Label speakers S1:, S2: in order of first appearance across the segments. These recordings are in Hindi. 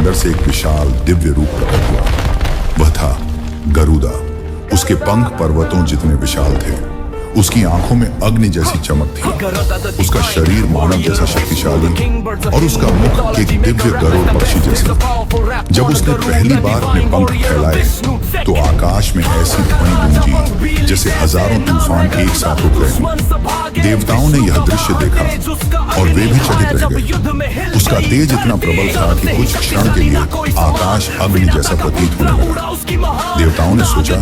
S1: अंदर से एक विशाल दिव्य रूप प्रकट हुआ। वह था गरुदा। उसके पंख पर्वतों जितने विशाल थे। उसकी आंखों में अग्नि जैसी चमक थी। उसका शरीर मानव जैसा शक्तिशाली और उसका मुख एक दिव्य गरुड़ पक्षी जैसा। जब उसने पहली बार अपने पंख फैलाए तो आकाश में ऐसी ध्वनि गूंजी जैसे हजारों तूफान एक साथ उठ रहे हों। देवताओं ने यह दृश्य देखा और वे भी चकित रह गए। उसका तेज इतना प्रबल था कि कुछ क्षण के लिए आकाश अग्नि जैसा प्रतीत होने लगा। देवताओं ने सोचा,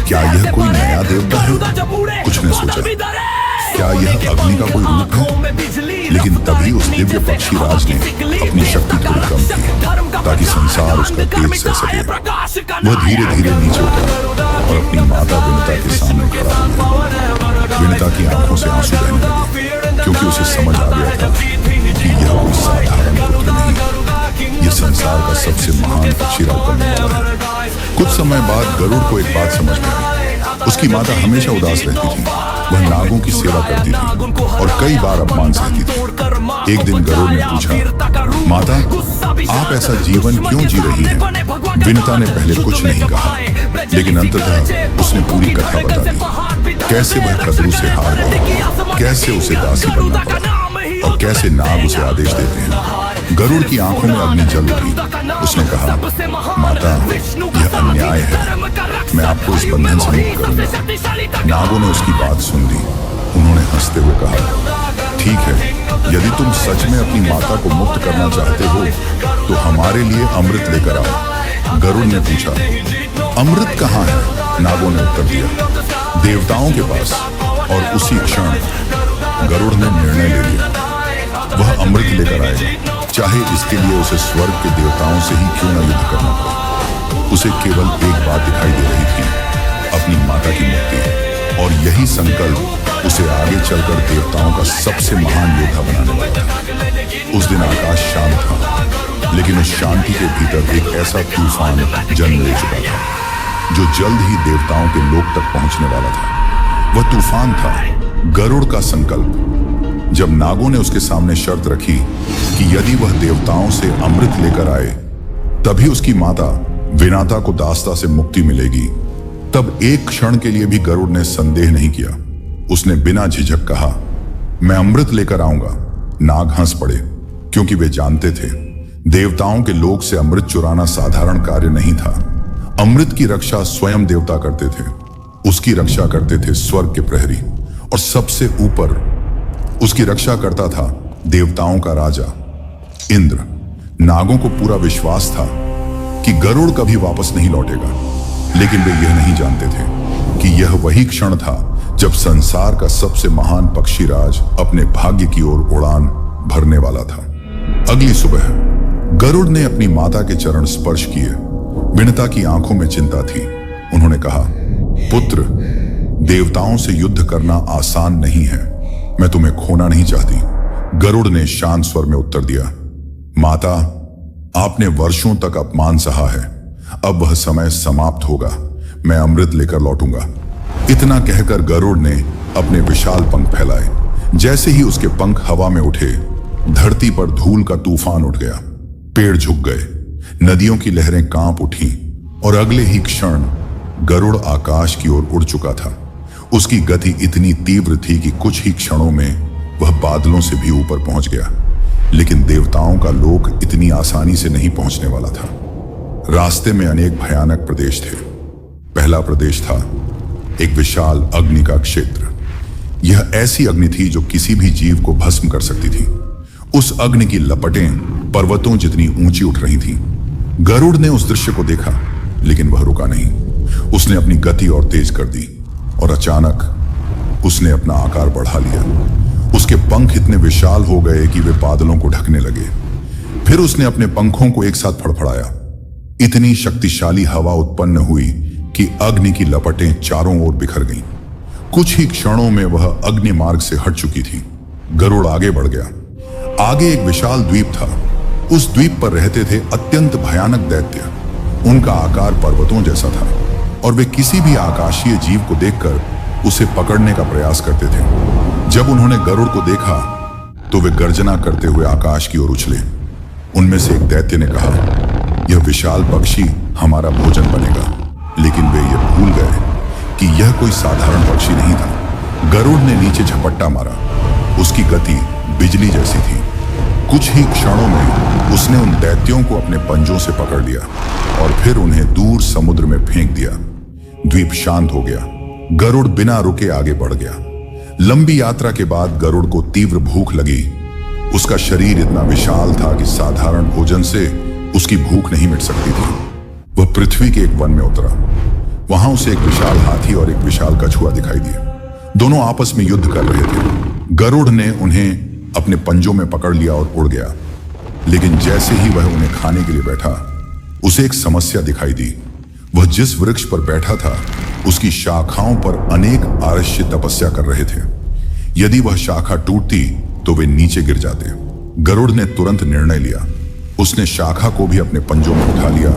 S1: क्या यह कोई नया देवता है? कुछ ने सोचा, क्या यह अग्नि का कोई रूप है? लेकिन तभी उस दिव्य पक्षी राज ने अपनी शक्ति थोड़ी कम की ताकि संसार उसका तेज सह सके। वह धीरे धीरे नीचे उतरा और अपनी माता विनता के सामने खड़ा हुआ। विनता की आंखों से आंसू बहने लगे क्योंकि उसे समझ आ गया था कि यह कोई साधारण पुत्र नहीं, यह संसार का सबसे महान पक्षी राज बनने वाला है। कुछ समय बाद गरुड़ को एक बात समझ में आई। उसकी माता हमेशा उदास रहती थी। वह नागों की सेवा करती थी और कई बार अपमान सहती थी। एक दिन गरुड़ ने पूछा, माता, आप ऐसा जीवन क्यों जी रही हैं? विनता ने पहले कुछ नहीं कहा, लेकिन अंततः उसने पूरी कथा बता दी। कैसे वह खतरों से हार गया, कैसे उसे दासी बनना पड़ा और कैसे नाग उसे आदेश देते हैं। गरुड़ की आंखों में अग्नि जल उठी। उसने कहा, माता, यह अन्याय है, मैं आपको इस बंधन से मुक्त करूंगा। नागों ने उसकी बात सुन ली। उन्होंने हंसते हुए कहा, ठीक है, यदि तुम सच में अपनी माता को मुक्त करना चाहते हो तो हमारे लिए अमृत लेकर आओ। गरुड़ ने पूछा, अमृत कहाँ है? नागों ने उत्तर दिया, देवताओं के पास। और उसी क्षण गरुड़ ने निर्णय ले लिया, वह अमृत लेकर आएगा, चाहे इसके लिए उसे स्वर्ग के देवताओं से ही क्यों न युद्ध करना पड़े। उसे केवल एक बात दिखाई दे रही थी, अपनी माता की मुक्ति, और यही संकल्प उसे आगे चलकर देवताओं का सबसे महान योद्धा बनाने वाला था। उस दिन आकाश शांत था, लेकिन उस शांति के भीतर एक ऐसा तूफान जन्म ले चुका था जो जल्द ही देवताओं के लोक तक पहुंचने वाला था। वह तूफान था गरुड़ का संकल्प। जब नागों ने उसके सामने शर्त रखी कि यदि वह देवताओं से अमृत लेकर आए तभी उसकी माता विनाता को दास्ता से मुक्ति मिलेगी, तब एक क्षण के लिए भी गरुड़ ने संदेह नहीं किया। उसने बिना झिझक कहा, मैं अमृत लेकर आऊंगा। नाग हंस पड़े क्योंकि वे जानते थे देवताओं के लोक से अमृत चुराना साधारण कार्य नहीं था। अमृत की रक्षा स्वयं देवता करते थे। उसकी रक्षा करते थे स्वर्ग के प्रहरी, और सबसे ऊपर उसकी रक्षा करता था देवताओं का राजा इंद्र। नागों को पूरा विश्वास था कि गरुड़ कभी वापस नहीं लौटेगा, लेकिन वे यह नहीं जानते थे कि यह वही क्षण था जब संसार का सबसे महान पक्षीराज अपने भाग्य की ओर उड़ान भरने वाला था। अगली सुबह गरुड़ ने अपनी माता के चरण स्पर्श किए। विनता की आंखों में चिंता थी। उन्होंने कहा, पुत्र, देवताओं से युद्ध करना आसान नहीं है, मैं तुम्हें खोना नहीं चाहती। गरुड़ ने शांत स्वर में उत्तर दिया, माता, आपने वर्षों तक अपमान सहा है, अब वह समय समाप्त होगा, मैं अमृत लेकर लौटूंगा। इतना कहकर गरुड़ ने अपने विशाल पंख फैलाए। जैसे ही उसके पंख हवा में उठे, धरती पर धूल का तूफान उठ गया। पेड़ झुक गए, नदियों की लहरें कांप उठी, और अगले ही क्षण गरुड़ आकाश की ओर उड़ चुका था। उसकी गति इतनी तीव्र थी कि कुछ ही क्षणों में वह बादलों से भी ऊपर पहुंच गया। लेकिन देवताओं का लोक इतनी आसानी से नहीं पहुंचने वाला था। रास्ते में अनेक भयानक प्रदेश थे। पहला प्रदेश था एक विशाल अग्नि का क्षेत्र। यह ऐसी अग्नि थी जो किसी भी जीव को भस्म कर सकती थी। उस अग्नि की लपटें पर्वतों जितनी ऊंची उठ रही थीं। गरुड़ ने उस दृश्य को देखा, लेकिन वह रुका नहीं। उसने अपनी गति और तेज कर दी, और अचानक उसने अपना आकार बढ़ा लिया। उसके पंख इतने विशाल हो गए कि वे बादलों को ढकने लगे। फिर उसने अपने पंखों को एक साथ फड़फड़ाया। इतनी शक्तिशाली हवा उत्पन्न हुई कि अग्नि की लपटें चारों ओर बिखर गईं। कुछ ही क्षणों में वह अग्नि मार्ग से हट चुकी थी। गरुड़ आगे बढ़ गया। आगे एक विशाल द्वीप था। उस द्वीप पर रहते थे अत्यंत भयानक दैत्य। उनका आकार पर्वतों जैसा था, और वे किसी भी आकाशीय जीव को देखकर उसे पकड़ने का प्रयास करते थे। जब उन्होंने गरुड़ को देखा तो वे गर्जना करते हुए आकाश की ओर उछले। उनमें से एक दैत्य ने कहा, यह विशाल पक्षी हमारा भोजन बनेगा। लेकिन वे ये भूल गए कि यह कोई साधारण पक्षी नहीं था। गरुड़ ने नीचे झपट्टा मारा। उसकी गति बिजली जैसी थी। कुछ ही क्षणों में उसने उन दैत्यों को अपने पंजों से पकड़ लिया और फिर उन्हें दूर समुद्र में फेंक दिया। द्वीप शांत हो गया। गरुड़ बिना रुके आगे बढ़ गया। लंबी यात्रा के बाद गरुड़ को तीव्र भूख लगी। उसका शरीर इतना विशाल था कि साधारण भोजन से उसकी भूख नहीं मिट सकती थी। वह पृथ्वी के एक वन में उतरा। वहां उसे एक विशाल हाथी और एक विशाल कछुआ दिखाई दिया। दोनों आपस में युद्ध कर रहे थे। गरुड़ ने उन्हें अपने पंजों में पकड़ लिया और उड़ गया। लेकिन जैसे ही वह उन्हें खाने के लिए बैठा, उसे एक समस्या दिखाई दी। वह जिस वृक्ष पर बैठा था, उसकी शाखाओं पर अनेक आरष्य तपस्या कर रहे थे। यदि वह शाखा टूटती तो वे नीचे गिर जाते। गरुड़ ने तुरंत निर्णय लिया। उसने शाखा को भी अपने पंजों में उठा लिया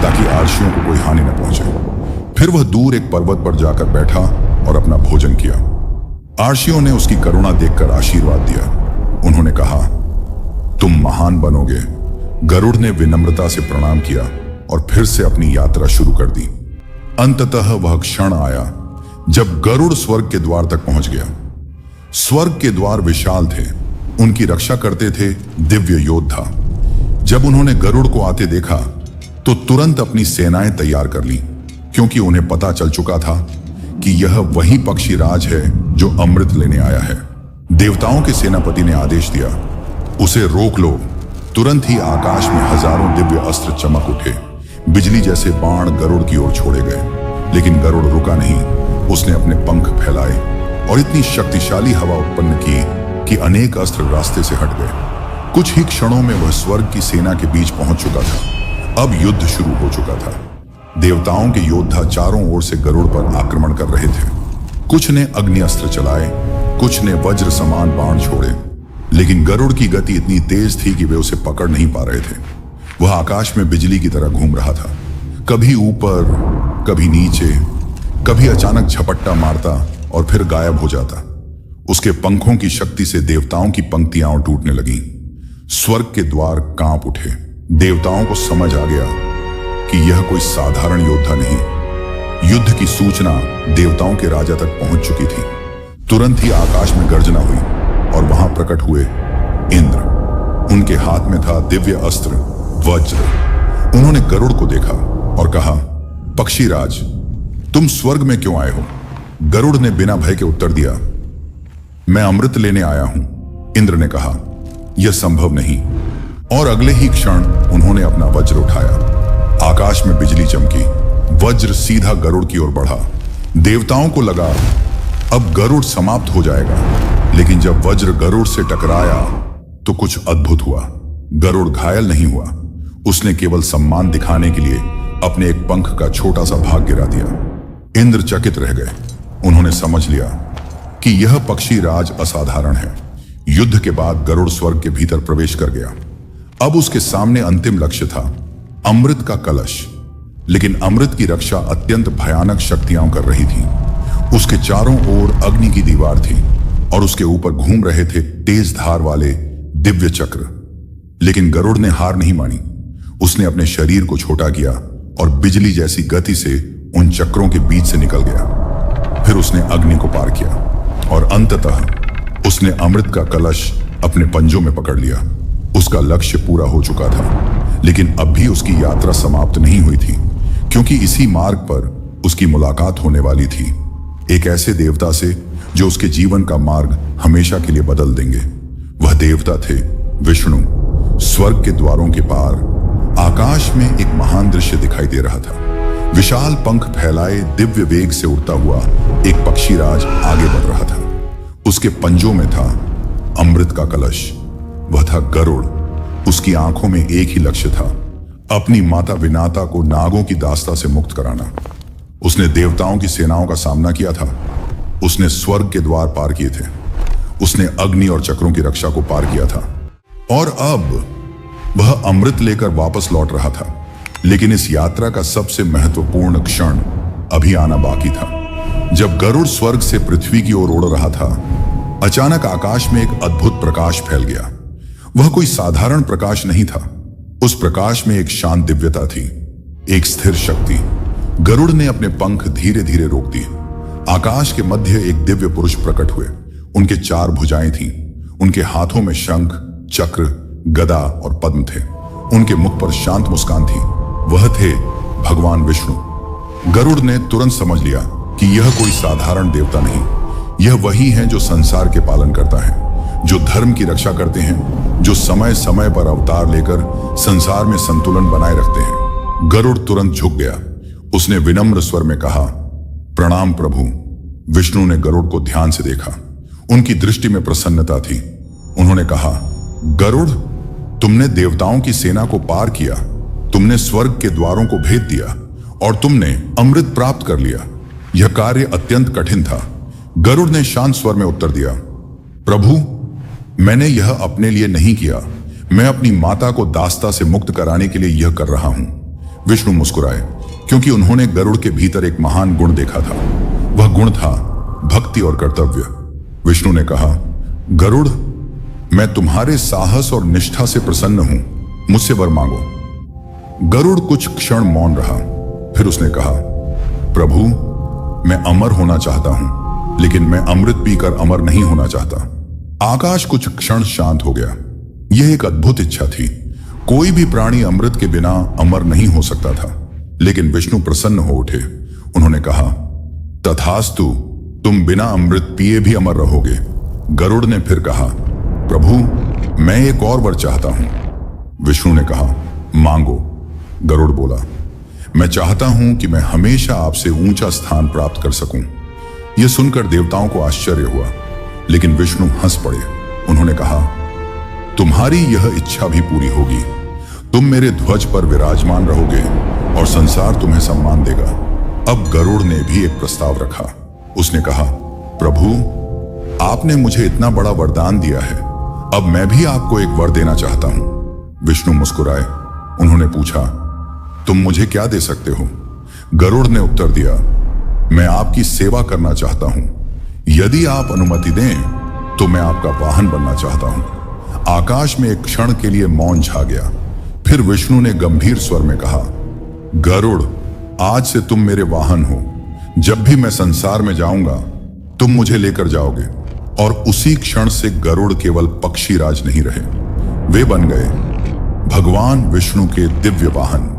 S1: ताकि आरशियों को कोई हानि न पहुंचे। फिर वह दूर एक पर्वत पर जाकर बैठा और अपना भोजन किया। आरशियों ने उसकी करुणा देखकर आशीर्वाद दिया। उन्होंने कहा, तुम महान बनोगे। गरुड़ ने विनम्रता से प्रणाम किया और फिर से अपनी यात्रा शुरू कर दी। अंततः वह क्षण आया जब गरुड़ स्वर्ग के द्वार तक पहुंच गया। स्वर्ग के द्वार विशाल थे। उनकी रक्षा करते थे दिव्य योद्धा। जब उन्होंने गरुड़ को आते देखा तो तुरंत अपनी सेनाएं तैयार कर ली, क्योंकि उन्हें पता चल चुका था कि यह वही पक्षीराज है जो अमृत लेने आया है। देवताओं के सेनापति ने आदेश दिया, उसे रोक लो। तुरंत ही आकाश में हजारों दिव्य अस्त्र चमक उठे। बिजली जैसे बाण गरुड़ की ओर छोड़े गए। लेकिन गरुड़ रुका नहीं। उसने अपने पंख फैलाए और इतनी शक्तिशाली हवा उत्पन्न की कि अनेक अस्त्र रास्ते से हट गए। कुछ ही क्षणों में वह स्वर्ग की सेना के बीच पहुंच चुका था। अब युद्ध शुरू हो चुका था। देवताओं के योद्धा चारों ओर से गरुड़ पर आक्रमण कर रहे थे। कुछ ने अग्नि अस्त्र चलाए, कुछ ने वज्र समान बाण छोड़े। लेकिन गरुड़ की गति इतनी तेज थी कि वे उसे पकड़ नहीं पा रहे थे। वह आकाश में बिजली की तरह घूम रहा था, कभी ऊपर, कभी नीचे, कभी अचानक झपट्टा मारता और फिर गायब हो जाता। उसके पंखों की शक्ति से देवताओं की पंक्तियां टूटने लगीं। स्वर्ग के द्वार कांप उठे। देवताओं को समझ आ गया कि यह कोई साधारण योद्धा नहीं। युद्ध की सूचना देवताओं के राजा तक पहुंच चुकी थी। तुरंत ही आकाश में गर्जना हुई और वहां प्रकट हुए इंद्र। उनके हाथ में था दिव्य अस्त्र वज्र। उन्होंने गरुड़ को देखा और कहा, पक्षीराज, तुम स्वर्ग में क्यों आए हो? गरुड़ ने बिना भय के उत्तर दिया, मैं अमृत लेने आया हूं। इंद्र ने कहा, यह संभव नहीं। और अगले ही क्षण उन्होंने अपना वज्र उठाया। आकाश में बिजली चमकी। वज्र सीधा गरुड़ की ओर बढ़ा। देवताओं को लगा अब गरुड़ समाप्त हो जाएगा। लेकिन जब वज्र गरुड़ से टकराया तो कुछ अद्भुत हुआ। गरुड़ घायल नहीं हुआ। उसने केवल सम्मान दिखाने के लिए अपने एक पंख का छोटा सा भाग गिरा दिया। इंद्र चकित रह गए। उन्होंने समझ लिया कि यह पक्षी राज असाधारण है। युद्ध के बाद गरुड़ स्वर्ग के भीतर प्रवेश कर गया। अब उसके सामने अंतिम लक्ष्य था, अमृत का कलश। लेकिन अमृत की रक्षा अत्यंत भयानक शक्तियां कर रही थी। उसके चारों ओर अग्नि की दीवार थी और उसके ऊपर घूम रहे थे तेज धार वाले दिव्य चक्र। लेकिन गरुड़ ने हार नहीं मानी। उसने अपने शरीर को छोटा किया और बिजली जैसी गति से उन चक्रों के बीच से निकल गया। फिर उसने अग्नि को पार किया और अंततः उसने अमृत का कलश अपने पंजों में पकड़ लिया। उसका लक्ष्य पूरा हो चुका था। लेकिन अब भी उसकी यात्रा समाप्त नहीं हुई थी, क्योंकि इसी मार्ग पर उसकी मुलाकात होने वाली थी एक ऐसे देवता से जो उसके जीवन का मार्ग हमेशा के लिए बदल देंगे। वह देवता थे विष्णु। स्वर्ग के द्वारों के पार आकाश में एक महान दृश्य दिखाई दे रहा था। विशाल पंख फैलाए दिव्य वेग से उड़ता हुआ एक पक्षीराज आगे बढ़ रहा था। उसके पंजों में था अमृत का कलश। वह था गरुड़। उसकी आंखों में एक ही लक्ष्य था, अपनी माता विनाता को नागों की दास्ता से मुक्त कराना। उसने देवताओं की सेनाओं का सामना किया था। उसने स्वर्ग के द्वार पार किए थे। उसने अग्नि और चक्रों की रक्षा को पार किया था और अब वह अमृत लेकर वापस लौट रहा था। लेकिन इस यात्रा का सबसे महत्वपूर्ण क्षण अभी आना बाकी था। जब गरुड़ स्वर्ग से पृथ्वी की ओर उड़ रहा था, अचानक आकाश में एक अद्भुत प्रकाश फैल गया। वह कोई साधारण प्रकाश नहीं था। उस प्रकाश में एक शांत दिव्यता थी, एक स्थिर शक्ति। गरुड़ ने अपने पंख धीरे धीरे रोक दिए। आकाश के मध्य एक दिव्य पुरुष प्रकट हुए। उनके 4 भुजाएं थीं। उनके हाथों में शंख, चक्र, गदा और पद्म थे। उनके मुख पर शांत मुस्कान थी। वह थे भगवान विष्णु। गरुड़ ने तुरंत समझ लिया कि यह कोई साधारण देवता नहीं, यह वही है जो संसार के पालन करता है, जो धर्म की रक्षा करते हैं, जो समय समय पर अवतार लेकर संसार में संतुलन बनाए रखते हैं। गरुड़ तुरंत झुक गया। उसने विनम्र स्वर में कहा, प्रणाम प्रभु। विष्णु ने गरुड़ को ध्यान से देखा। उनकी दृष्टि में प्रसन्नता थी। उन्होंने कहा, गरुड़, तुमने देवताओं की सेना को पार किया, तुमने स्वर्ग के द्वारों को भेद दिया और तुमने अमृत प्राप्त कर लिया। यह कार्य अत्यंत कठिन था। गरुड़ ने शांत स्वर में उत्तर दिया, प्रभु, मैंने यह अपने लिए नहीं किया, मैं अपनी माता को दास्ता से मुक्त कराने के लिए यह कर रहा हूं। विष्णु मुस्कुराए, क्योंकि उन्होंने गरुड़ के भीतर एक महान गुण देखा था। वह गुण था भक्ति और कर्तव्य। विष्णु ने कहा, गरुड़, मैं तुम्हारे साहस और निष्ठा से प्रसन्न हूं, मुझसे वर मांगो। गरुड़ कुछ क्षण मौन रहा, फिर उसने कहा, प्रभु, मैं अमर होना चाहता हूं, लेकिन मैं अमृत पीकर अमर नहीं होना चाहता। आकाश कुछ क्षण शांत हो गया। यह एक अद्भुत इच्छा थी। कोई भी प्राणी अमृत के बिना अमर नहीं हो सकता था, लेकिन विष्णु प्रसन्न हो उठे। उन्होंने कहा, तथास्तु, तुम बिना अमृत पिए भी अमर रहोगे। गरुड़ ने फिर कहा, प्रभु, मैं एक और वर चाहता हूं। विष्णु ने कहा, मांगो। गरुड़ बोला, मैं चाहता हूं कि मैं हमेशा आपसे ऊंचा स्थान प्राप्त कर सकूं। यह सुनकर देवताओं को आश्चर्य हुआ, लेकिन विष्णु हंस पड़े। उन्होंने कहा, तुम्हारी यह इच्छा भी पूरी होगी। तुम मेरे ध्वज पर विराजमान रहोगे और संसार तुम्हें सम्मान देगा। अब गरुड़ ने भी एक प्रस्ताव रखा। उसने कहा, प्रभु, आपने मुझे इतना बड़ा वरदान दिया है, अब मैं भी आपको एक वर देना चाहता हूं। विष्णु मुस्कुराए। उन्होंने पूछा, तुम मुझे क्या दे सकते हो? गरुड़ ने उत्तर दिया, मैं आपकी सेवा करना चाहता हूं। यदि आप अनुमति दें तो मैं आपका वाहन बनना चाहता हूं। आकाश में एक क्षण के लिए मौन छा गया। फिर विष्णु ने गंभीर स्वर में कहा, गरुड़, आज से तुम मेरे वाहन हो। जब भी मैं संसार में जाऊंगा, तुम मुझे लेकर जाओगे। और उसी क्षण से गरुड़ केवल पक्षी राज नहीं रहे, वे बन गए भगवान विष्णु के दिव्य वाहन।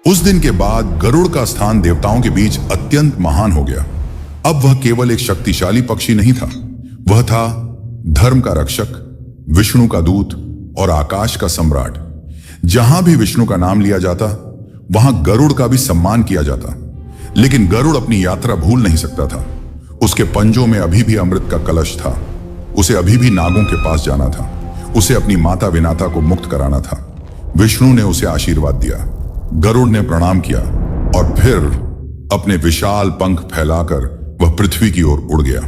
S1: उस दिन के बाद गरुड़ का स्थान देवताओं के बीच अत्यंत महान हो गया। अब वह केवल एक शक्तिशाली पक्षी नहीं था, वह था धर्म का रक्षक, विष्णु का दूत और आकाश का सम्राट। जहां भी विष्णु का नाम लिया जाता, वहां गरुड़ का भी सम्मान किया जाता। लेकिन गरुड़ अपनी यात्रा भूल नहीं सकता था। उसके पंजों में अभी भी अमृत का कलश था। उसे अभी भी नागों के पास जाना था। उसे अपनी माता विनाता को मुक्त कराना था। विष्णु ने उसे आशीर्वाद दिया। गरुड़ ने प्रणाम किया और फिर अपने विशाल पंख फैलाकर वह पृथ्वी की ओर उड़ गया।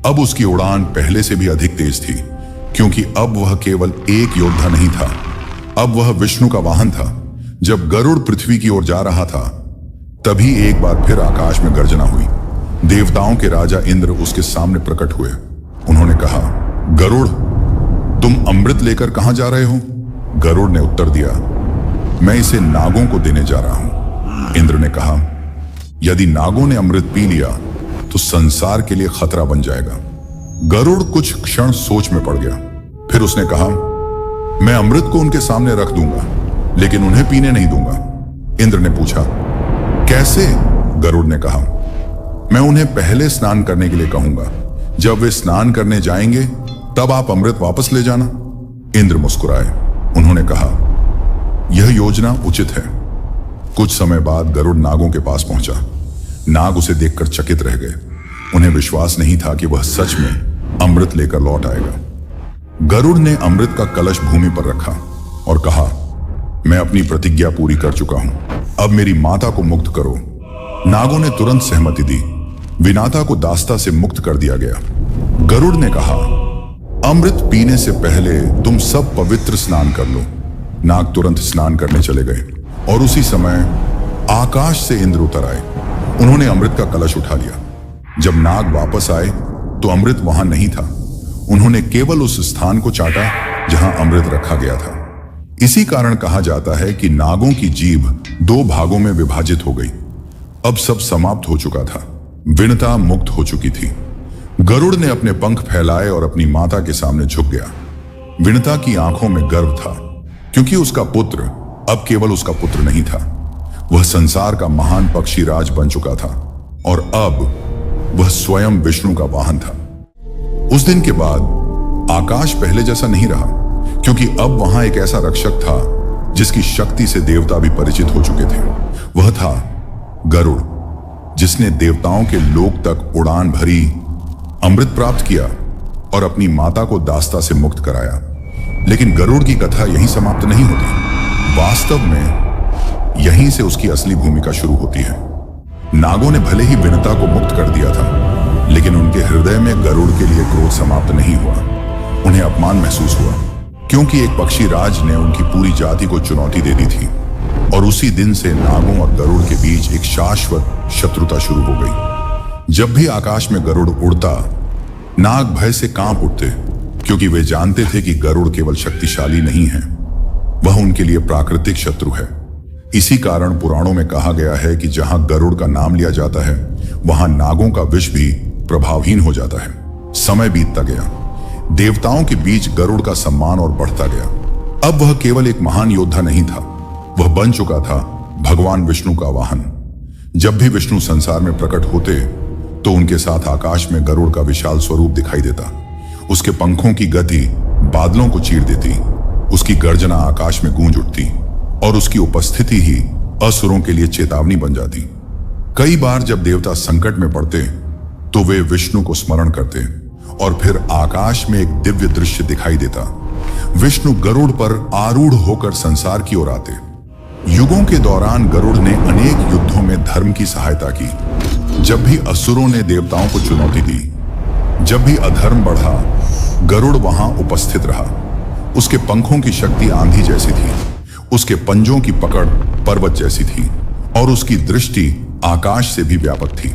S1: अब उसकी उड़ान पहले से भी अधिक तेज थी, क्योंकि अब वह केवल एक योद्धा नहीं था, अब वह विष्णु का वाहन था। जब गरुड़ पृथ्वी की ओर जा रहा था, तभी एक बार फिर आकाश में गर्जना हुई। देवताओं के राजा इंद्र उसके सामने प्रकट हुए। उन्होंने कहा, गरुड़, तुम अमृत लेकर कहां जा रहे हो? गरुड़ ने उत्तर दिया, मैं इसे नागों को देने जा रहा हूं। इंद्र ने कहा, यदि नागों ने अमृत पी लिया तो संसार के लिए खतरा बन जाएगा। गरुड़ कुछ क्षण सोच में पड़ गया। फिर उसने कहा, मैं अमृत को उनके सामने रख दूंगा, लेकिन उन्हें पीने नहीं दूंगा। इंद्र ने पूछा, कैसे? गरुड़ ने कहा, मैं उन्हें पहले स्नान करने के लिए कहूंगा। जब वे स्नान करने जाएंगे, तब आप अमृत वापस ले जाना। इंद्र मुस्कुराए। उन्होंने कहा, यह योजना उचित है। कुछ समय बाद गरुड़ नागों के पास पहुंचा। नाग उसे देखकर चकित रह गए। उन्हें विश्वास नहीं था कि वह सच में अमृत लेकर लौट आएगा। गरुड़ ने अमृत का कलश भूमि पर रखा और कहा, मैं अपनी प्रतिज्ञा पूरी कर चुका हूं, अब मेरी माता को मुक्त करो। नागों ने तुरंत सहमति दी। विनाता को दास्ता से मुक्त कर दिया गया। गरुड़ ने कहा, अमृत पीने से पहले तुम सब पवित्र स्नान कर लो। नाग तुरंत स्नान करने चले गए और उसी समय आकाश से इंद्र उतर आए। उन्होंने अमृत का कलश उठा लिया। जब नाग वापस आए तो अमृत वहां नहीं था। उन्होंने केवल उस स्थान को चाटा जहां अमृत रखा गया था। इसी कारण कहा जाता है कि नागों की जीभ दो भागों में विभाजित हो गई। अब सब समाप्त हो चुका था। विनता मुक्त हो चुकी थी। गरुड़ ने अपने पंख फैलाए और अपनी माता के सामने झुक गया। विनता की आंखों में गर्व था, क्योंकि उसका पुत्र अब केवल उसका पुत्र नहीं था, वह संसार का महान पक्षी राज बन चुका था और अब वह स्वयं विष्णु का वाहन था। उस दिन के बाद आकाश पहले जैसा नहीं रहा, क्योंकि अब वहां एक ऐसा रक्षक था जिसकी शक्ति से देवता भी परिचित हो चुके थे। वह था गरुड़, जिसने देवताओं के लोक तक उड़ान भरी, अमृत प्राप्त किया और अपनी माता को दास्ता से मुक्त कराया। लेकिन गरुड़ की कथा यहीं समाप्त नहीं होती। वास्तव में यहीं से उसकी असली भूमिका शुरू होती है। नागों ने भले ही विनता को मुक्त कर दिया था, लेकिन उनके हृदय में गरुड़ के लिए क्रोध समाप्त नहीं हुआ। उन्हें अपमान महसूस हुआ, क्योंकि एक पक्षी राज ने उनकी पूरी जाति को चुनौती दे दी थी। और उसी दिन से नागों और गरुड़ के बीच एक शाश्वत शत्रुता शुरू हो गई। जब भी आकाश में गरुड़ उड़ता, नाग भय से कांप उठते, क्योंकि वे जानते थे कि गरुड़ केवल शक्तिशाली नहीं है, वह उनके लिए प्राकृतिक शत्रु है। इसी कारण पुराणों में कहा गया है कि जहां गरुड़ का नाम लिया जाता है, वहां नागों का विष भी प्रभावहीन हो जाता है। समय बीतता गया, देवताओं के बीच गरुड़ का सम्मान और बढ़ता गया। अब वह केवल एक महान योद्धा नहीं था, वह बन चुका था भगवान विष्णु का वाहन। जब भी विष्णु संसार में प्रकट होते, तो उनके साथ आकाश में गरुड़ का विशाल स्वरूप दिखाई देता। उसके पंखों की गति बादलों को चीर देती, उसकी गर्जना आकाश में गूंज उठती और उसकी उपस्थिति ही असुरों के लिए चेतावनी बन जाती। कई बार जब देवता संकट में पड़ते, तो वे विष्णु को स्मरण करते और फिर आकाश में एक दिव्य दृश्य दिखाई देता। विष्णु गरुड़ पर आरूढ़ होकर संसार की ओर आते। युगों के दौरान गरुड़ ने अनेक युद्धों में धर्म की सहायता की। जब भी असुरों ने देवताओं को चुनौती दी, जब भी अधर्म बढ़ा, गरुड़ वहां उपस्थित रहा। उसके पंखों की शक्ति आंधी जैसी थी, उसके पंजों की पकड़ पर्वत जैसी थी और उसकी दृष्टि आकाश से भी व्यापक थी।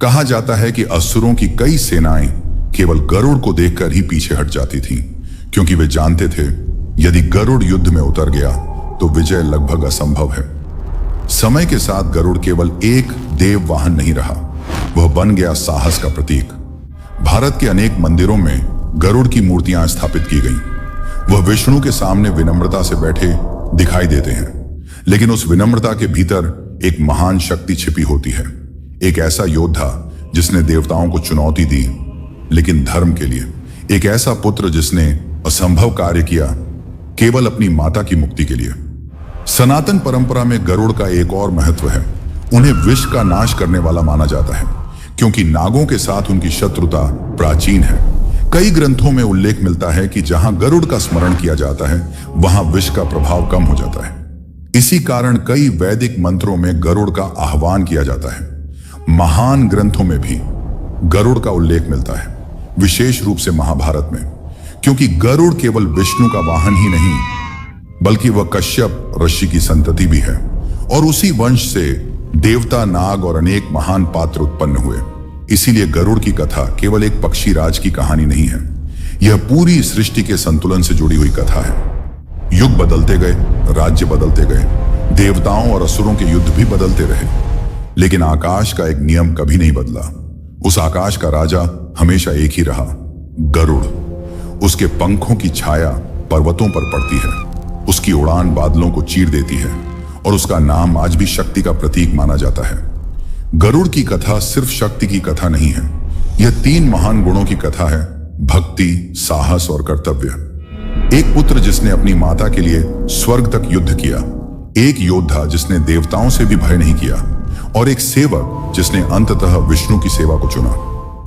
S1: कहा जाता है कि असुरों की कई सेनाएं केवल गरुड़ को देखकर ही पीछे हट जाती थीं, क्योंकि वे जानते थे यदि गरुड़ युद्ध में उतर गया तो विजय लगभग असंभव है। समय के साथ गरुड़ केवल एक देव वाहन नहीं रहा, वह बन गया साहस का प्रतीक। भारत के अनेक मंदिरों में गरुड़ की मूर्तियां स्थापित की गईं। वह विष्णु के सामने विनम्रता से बैठे दिखाई देते हैं, लेकिन उस विनम्रता के भीतर एक महान शक्ति छिपी होती है। एक ऐसा योद्धा जिसने देवताओं को चुनौती दी, लेकिन धर्म के लिए। एक ऐसा पुत्र जिसने असंभव कार्य किया केवल अपनी माता की मुक्ति के लिए। सनातन परंपरा में गरुड़ का एक और महत्व है। उन्हें विष का नाश करने वाला माना जाता है, क्योंकि नागों के साथ उनकी शत्रुता प्राचीन है। कई ग्रंथों में उल्लेख मिलता है कि जहां गरुड़ का स्मरण किया जाता है, वहां विष का प्रभाव कम हो जाता है। इसी कारण कई वैदिक मंत्रों में गरुड़ का आह्वान किया जाता है। महान ग्रंथों में भी गरुड़ का उल्लेख मिलता है, विशेष रूप से महाभारत में, क्योंकि गरुड़ केवल विष्णु का वाहन ही नहीं, बल्कि वह कश्यप ऋषि की संतति भी है और उसी वंश से देवता, नाग और अनेक महान पात्र उत्पन्न हुए। इसीलिए गरुड़ की कथा केवल एक पक्षी राज की कहानी नहीं है, यह पूरी सृष्टि के संतुलन से जुड़ी हुई कथा है। युग बदलते गए, राज्य बदलते गए, देवताओं और असुरों के युद्ध भी बदलते रहे, लेकिन आकाश का एक नियम कभी नहीं बदला। उस आकाश का राजा हमेशा एक ही रहा, गरुड़। उसके पंखों की छाया पर्वतों पर पड़ती है, उसकी उड़ान बादलों को चीर देती है और उसका नाम आज भी शक्ति का प्रतीक माना जाता है। गरुड़ की कथा सिर्फ शक्ति की कथा नहीं है, यह तीन महान गुणों की कथा है: भक्ति, साहस और कर्तव्य। एक पुत्र जिसने अपनी माता के लिए स्वर्ग तक युद्ध किया, एक योद्धा जिसने देवताओं से भी भय नहीं किया और एक सेवक जिसने अंततः विष्णु की सेवा को चुना।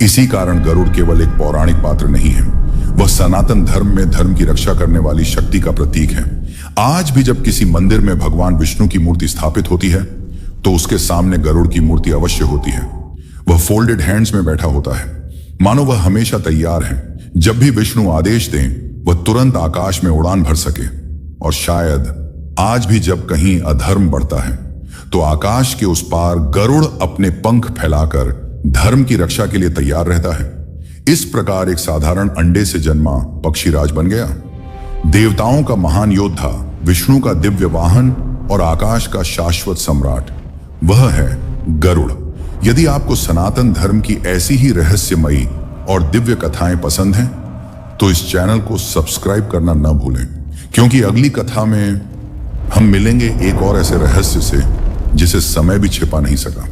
S1: इसी कारण गरुड़ केवल एक पौराणिक पात्र नहीं है, वह सनातन धर्म में धर्म की रक्षा करने वाली शक्ति का प्रतीक है। आज भी जब किसी मंदिर में भगवान विष्णु की मूर्ति स्थापित होती है, तो उसके सामने गरुड़ की मूर्ति अवश्य होती है। वह फोल्डेड हैंड्स में बैठा होता है, मानो वह हमेशा तैयार है। जब भी विष्णु आदेश दें, वह तुरंत आकाश में उड़ान भर सके। और शायद आज भी जब कहीं अधर्म बढ़ता है, तो आकाश के उस पार गरुड़ अपने पंख फैलाकर धर्म की रक्षा के लिए तैयार रहता है। इस प्रकार एक साधारण अंडे से जन्मा पक्षीराज बन गया। देवताओं का महान योद्धा विष्णु का दिव्य वाहन और आकाश का शाश्वत सम्राट, वह है गरुड़। यदि आपको सनातन धर्म की ऐसी ही रहस्यमयी और दिव्य कथाएं पसंद हैं, तो इस चैनल को सब्सक्राइब करना न भूलें, क्योंकि अगली कथा में हम मिलेंगे एक और ऐसे रहस्य से जिसे समय भी छिपा नहीं सका।